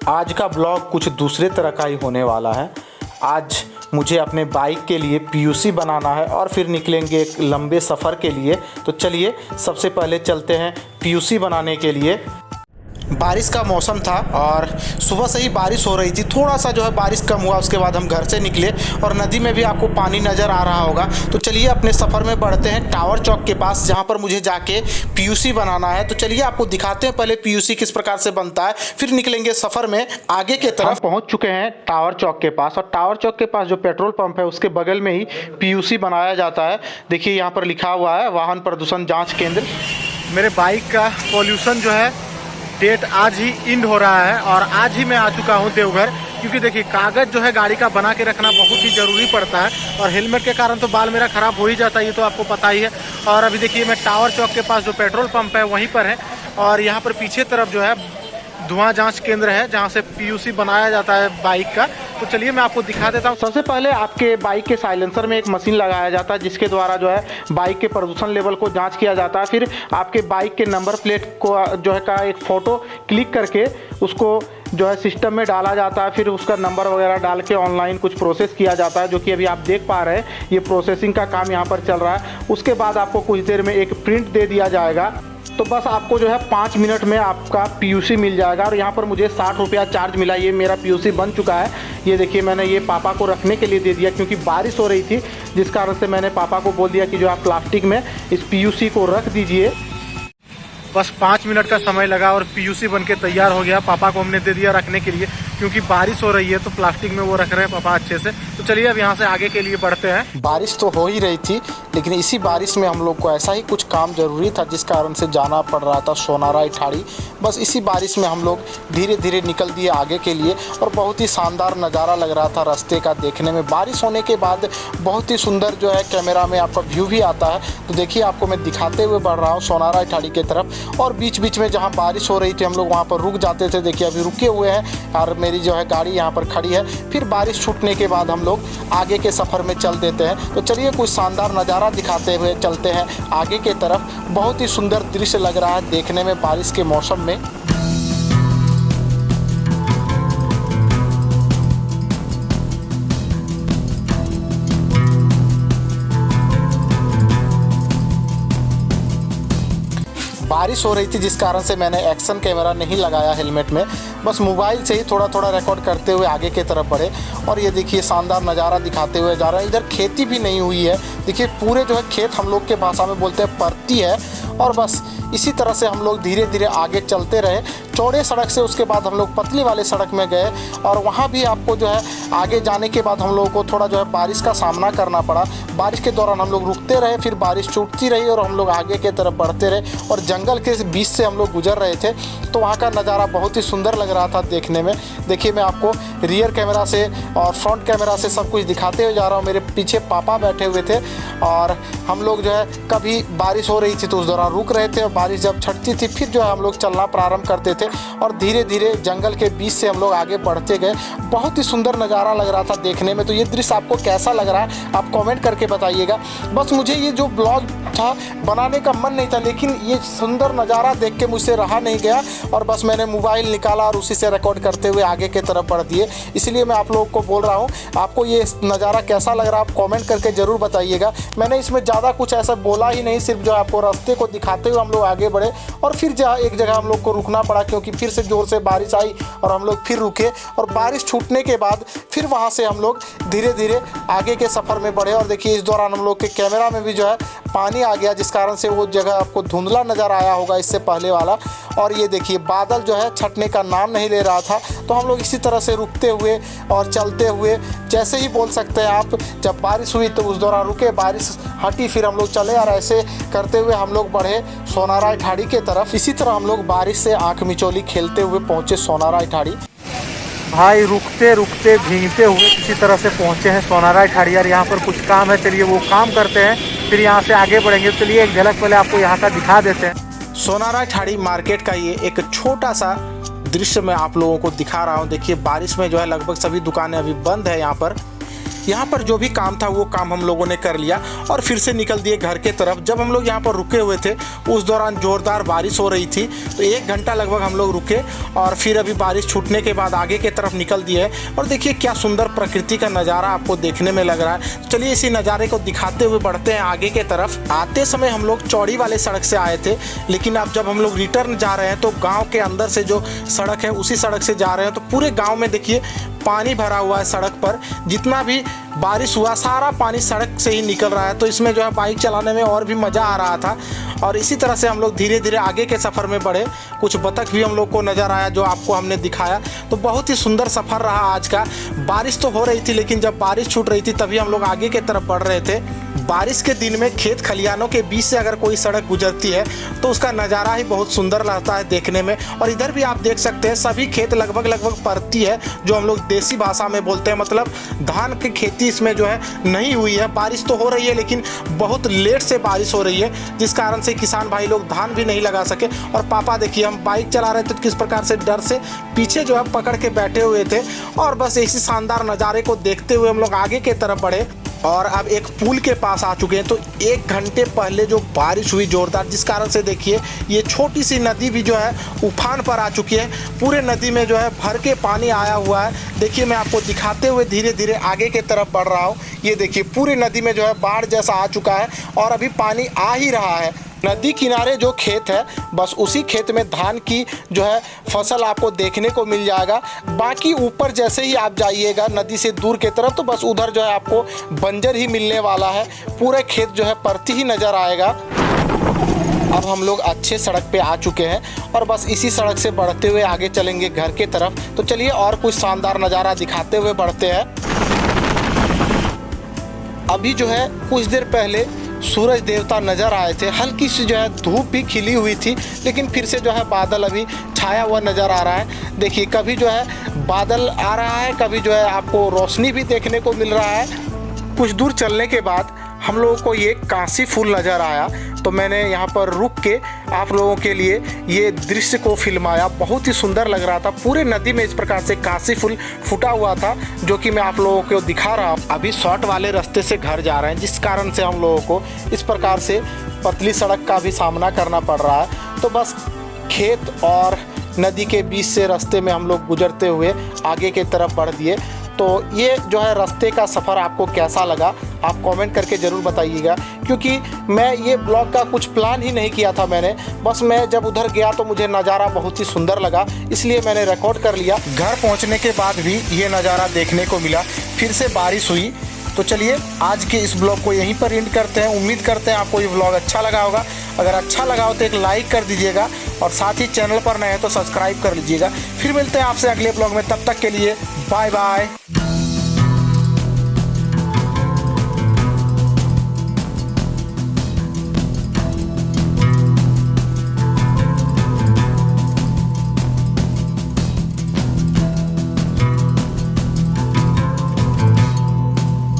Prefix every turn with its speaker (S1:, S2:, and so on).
S1: आज का ब्लॉग कुछ दूसरे तरह का ही होने वाला है। आज मुझे अपने बाइक के लिए पीयूसी बनाना है और फिर निकलेंगे एक लंबे सफ़र के लिए। तो चलिए सबसे पहले चलते हैं पीयूसी बनाने के लिए। बारिश का मौसम था और सुबह से ही बारिश हो रही थी। थोड़ा सा जो है बारिश कम हुआ, उसके बाद हम घर से निकले और नदी में भी आपको पानी नज़र आ रहा होगा। तो चलिए अपने सफ़र में बढ़ते हैं टावर चौक के पास, जहाँ पर मुझे जाके पीयूसी बनाना है। तो चलिए आपको दिखाते हैं पहले पीयूसी किस प्रकार से बनता है, फिर निकलेंगे सफ़र में आगे के तरफ। पहुँच चुके हैं टावर चौक के पास और टावर चौक के पास जो पेट्रोल पंप है उसके बगल में ही पीयूसी बनाया जाता है। देखिए यहाँ पर लिखा हुआ है वाहन प्रदूषण जाँच केंद्र।
S2: मेरे बाइक का पॉल्यूशन जो है डेट आज ही इंड हो रहा है और आज ही मैं आ चुका हूँ देवघर। क्योंकि देखिए कागज़ जो है गाड़ी का बना के रखना बहुत ही ज़रूरी पड़ता है और हेलमेट के कारण तो बाल मेरा ख़राब हो ही जाता है, ये तो आपको पता ही है। और अभी देखिए मैं टावर चौक के पास जो पेट्रोल पंप है वहीं पर है और यहाँ पर पीछे तरफ जो है धुआं जांच केंद्र है जहाँ से पीयूसी बनाया जाता है बाइक का। तो चलिए मैं आपको दिखा देता हूँ।
S1: सबसे पहले आपके बाइक के साइलेंसर में एक मशीन लगाया जाता है जिसके द्वारा जो है बाइक के प्रदूषण लेवल को जांच किया जाता है। फिर आपके बाइक के नंबर प्लेट को जो है का एक फ़ोटो क्लिक करके उसको जो है सिस्टम में डाला जाता है। फिर उसका नंबर वगैरह डाल के ऑनलाइन कुछ प्रोसेस किया जाता है, जो कि अभी आप देख पा रहे हैं ये प्रोसेसिंग का काम यहाँ पर चल रहा है। उसके बाद आपको कुछ देर में एक प्रिंट दे दिया जाएगा। तो बस आपको जो है 5 मिनट में आपका पीयूसी मिल जाएगा। और यहाँ पर मुझे 60 रुपया चार्ज मिला। ये मेरा पीयूसी बन चुका है। ये देखिए मैंने ये पापा को रखने के लिए दे दिया क्योंकि बारिश हो रही थी, जिस कारण से मैंने पापा को बोल दिया कि जो आप प्लास्टिक में इस पीयूसी को रख दीजिए।
S2: बस 5 मिनट का समय लगा और पीयूसी बनके तैयार हो गया। पापा को हमने दे दिया रखने के लिए क्योंकि बारिश हो रही है तो प्लास्टिक में वो रख रहे हैं पापा अच्छे से। तो चलिए अब यहाँ से आगे के लिए बढ़ते हैं।
S1: बारिश तो हो ही रही थी, लेकिन इसी बारिश में हम लोग को ऐसा ही कुछ काम जरूरी था जिस कारण से जाना पड़ रहा था सोनारा इटाड़ी। बस इसी बारिश में हम लोग धीरे धीरे निकल दिए आगे के लिए और बहुत ही शानदार नज़ारा लग रहा था रास्ते का देखने में। बारिश होने के बाद बहुत ही सुंदर जो है कैमरा में आपका व्यू भी आता है। तो देखिए आपको मैं दिखाते हुए बढ़ रहा हूँ सोनारा इटाड़ी की तरफ। और बीच बीच में जहाँ बारिश हो रही थी हम लोग वहाँ पर रुक जाते थे। देखिए अभी रुके हुए हैं और मेरी जो है गाड़ी यहाँ पर खड़ी है। फिर बारिश छूटने के बाद हम लोग आगे के सफ़र में चल देते हैं। तो चलिए कुछ शानदार नज़ारा दिखाते हुए चलते हैं आगे के तरफ। बहुत ही सुंदर दृश्य लग रहा है देखने में बारिश के मौसम में। बारिश हो रही थी जिस कारण से मैंने एक्शन कैमरा नहीं लगाया हेलमेट में, बस मोबाइल से ही थोड़ा थोड़ा रिकॉर्ड करते हुए आगे की तरफ बढ़े। और ये देखिए शानदार नज़ारा दिखाते हुए जा रहा है। इधर खेती भी नहीं हुई है, देखिए पूरे जो है खेत हम लोग के भाषा में बोलते हैं परती है। और बस इसी तरह से हम लोग धीरे धीरे आगे चलते रहे चौड़े सड़क से। उसके बाद हम लोग पतली वाले सड़क में गए और वहाँ भी आपको जो है आगे जाने के बाद हम लोगों को थोड़ा जो है बारिश का सामना करना पड़ा। बारिश के दौरान हम लोग रुकते रहे, फिर बारिश छूटती रही और हम लोग आगे की तरफ बढ़ते रहे और जंगल के बीच से हम लोग गुजर रहे थे। तो वहाँ का नज़ारा बहुत ही सुंदर लग रहा था देखने में। देखिए मैं आपको रियर कैमरा से और फ्रंट कैमरा से सब कुछ दिखाते हुए जा रहा हूँ। मेरे पीछे पापा बैठे हुए थे और हम लोग जो है कभी बारिश हो रही थी तो उस दौरान रुक रहे थे और बारिश जब छटती थी फिर जो है हम लोग चलना प्रारंभ करते थे और धीरे धीरे जंगल के बीच से हम लोग आगे बढ़ते गए। बहुत ही सुंदर नज़ारा लग रहा था देखने में। तो ये दृश्य आपको कैसा लग रहा है आप कमेंट करके बताइएगा। बस मुझे ये जो ब्लॉग था बनाने का मन नहीं था, लेकिन ये सुंदर नज़ारा देख के मुझसे रहा नहीं गया और बस मैंने मोबाइल निकाला और उसी से रिकॉर्ड करते हुए आगे की तरफ बढ़ दिए। इसलिए मैं आप लोगों को बोल रहा हूँ, आपको ये नज़ारा कैसा लग रहा है आप कमेंट करके ज़रूर बताइएगा। मैंने इसमें ज़्यादा कुछ ऐसा बोला ही नहीं, सिर्फ जो आपको रास्ते को दिखाते हुए हम लोग आगे बढ़े और फिर जहाँ एक जगह हम लोग को रुकना पड़ा क्योंकि फिर से ज़ोर से बारिश आई और हम लोग फिर रुके। और बारिश छूटने के बाद फिर वहाँ से हम लोग धीरे धीरे आगे के सफ़र में बढ़े। और देखिए इस दौरान हम लोग के कैमरा में भी जो है पानी आ गया, जिस कारण से वो जगह आपको धुंधला नज़र आया होगा इससे पहले वाला। और ये देखिए बादल जो है छटने का नाम नहीं ले रहा था। तो हम लोग इसी तरह से रुकते हुए और चलते हुए, जैसे ही बोल सकते हैं आप, जब बारिश हुई तो उस दौरान रुके, बारिश हटी फिर हम लोग चले और ऐसे करते हुए हम लोग बढ़े सोनारा इटाड़ी के तरफ। इसी तरह हम लोग बारिश से आँख मिचौली खेलते हुए पहुँचे सोनारा इटाड़ी।
S2: भाई रुकते रुकते भीगते हुए किसी तरह से पहुँचे हैं सोनारा इटाड़ी। यार यहाँ पर कुछ काम है, चलिए वो काम करते हैं फिर यहाँ से आगे बढ़ेंगे। चलिए एक झलक पहले आपको यहाँ का दिखा देते हैं।
S1: सोनारा इटाड़ी मार्केट का ये एक छोटा सा दृश्य मैं आप लोगों को दिखा रहा हूँ। देखिए बारिश में जो है लगभग सभी दुकानें अभी बंद है यहाँ पर। यहाँ पर जो भी काम था वो काम हम लोगों ने कर लिया और फिर से निकल दिए घर के तरफ। जब हम लोग यहाँ पर रुके हुए थे उस दौरान ज़ोरदार बारिश हो रही थी, तो 1 घंटा लगभग हम लोग रुके और फिर अभी बारिश छूटने के बाद आगे की तरफ निकल दिए। और देखिए क्या सुंदर प्रकृति का नज़ारा आपको देखने में लग रहा है। तो चलिए इसी नज़ारे को दिखाते हुए बढ़ते हैं आगे के तरफ। आते समय हम लोग चौड़ी वाले सड़क से आए थे, लेकिन अब जब हम लोग रिटर्न जा रहे हैं तो गाँव के अंदर से जो सड़क है उसी सड़क से जा रहे हैं। तो पूरे गाँव में देखिए पानी भरा हुआ है सड़क पर, जितना भी बारिश हुआ सारा पानी सड़क से ही निकल रहा है। तो इसमें जो है बाइक चलाने में और भी मज़ा आ रहा था। और इसी तरह से हम लोग धीरे धीरे आगे के सफ़र में बढ़े। कुछ बतख भी हम लोग को नज़र आया जो आपको हमने दिखाया। तो बहुत ही सुंदर सफ़र रहा आज का। बारिश तो हो रही थी, लेकिन जब बारिश छूट रही थी तभी हम लोग आगे की तरफ बढ़ रहे थे। बारिश के दिन में खेत खलिहानों के बीच से अगर कोई सड़क गुजरती है तो उसका नज़ारा ही बहुत सुंदर लगता है देखने में। और इधर भी आप देख सकते हैं सभी खेत लगभग परती है, जो हम लोग देसी भाषा में बोलते हैं। मतलब धान की खेती इसमें जो है नहीं हुई है। बारिश तो हो रही है लेकिन बहुत लेट से बारिश हो रही है, जिस कारण से किसान भाई लोग धान भी नहीं लगा सके। और पापा देखिए हम बाइक चला रहे थे तो किस प्रकार से डर से पीछे जो है पकड़ के बैठे हुए थे। और बस इसी शानदार नज़ारे को देखते हुए हम लोग आगे की तरफ बढ़े और अब एक पुल के पास आ चुके हैं। तो 1 घंटे पहले जो बारिश हुई ज़ोरदार, जिस कारण से देखिए ये छोटी सी नदी भी जो है उफान पर आ चुकी है। पूरे नदी में जो है भर के पानी आया हुआ है। देखिए मैं आपको दिखाते हुए धीरे धीरे आगे की तरफ बढ़ रहा हूँ। ये देखिए पूरी नदी में जो है बाढ़ जैसा आ चुका है और अभी पानी आ ही रहा है। नदी किनारे जो खेत है बस उसी खेत में धान की जो है फसल आपको देखने को मिल जाएगा। बाकी ऊपर जैसे ही आप जाइएगा नदी से दूर की तरफ तो बस उधर जो है आपको बंजर ही मिलने वाला है। पूरे खेत जो है परती ही नज़र आएगा। अब हम लोग अच्छे सड़क पे आ चुके हैं और बस इसी सड़क से बढ़ते हुए आगे चलेंगे घर के तरफ। तो चलिए और कुछ शानदार नज़ारा दिखाते हुए बढ़ते हैं। अभी जो है कुछ देर पहले सूरज देवता नज़र आए थे। हल्की सी जो है धूप भी खिली हुई थी, लेकिन फिर से जो है बादल अभी छाया हुआ नज़र आ रहा है। देखिए कभी जो है बादल आ रहा है, कभी जो है आपको रोशनी भी देखने को मिल रहा है। कुछ दूर चलने के बाद हम लोगों को ये कांसी फूल नज़र आया, तो मैंने यहाँ पर रुक के आप लोगों के लिए ये दृश्य को फिल्माया। बहुत ही सुंदर लग रहा था। पूरे नदी में इस प्रकार से कांसी फूल फूटा हुआ था, जो कि मैं आप लोगों को दिखा रहा हूँ। अभी शॉर्ट वाले रास्ते से घर जा रहे हैं, जिस कारण से हम लोगों को इस प्रकार से पतली सड़क का भी सामना करना पड़ रहा है। तो बस खेत और नदी के बीच से रास्ते में हम लोग गुजरते हुए आगे की तरफ बढ़ दिए। तो ये जो है रास्ते का सफ़र आपको कैसा लगा आप कमेंट करके ज़रूर बताइएगा, क्योंकि मैं ये ब्लॉग का कुछ प्लान ही नहीं किया था मैंने। बस मैं जब उधर गया तो मुझे नज़ारा बहुत ही सुंदर लगा, इसलिए मैंने रिकॉर्ड कर लिया। घर पहुंचने के बाद भी ये नज़ारा देखने को मिला। फिर से बारिश हुई। तो चलिए आज के इस ब्लॉग को यहीं पर एंड करते हैं। उम्मीद करते हैं आपको ये ब्लॉग अच्छा लगा होगा। अगर अच्छा लगा हो तो एक लाइक कर दीजिएगा और साथ ही चैनल पर नए हैं तो सब्सक्राइब कर लीजिएगा। फिर मिलते हैं आपसे अगले ब्लॉग में, तब तक के लिए बाय बाय।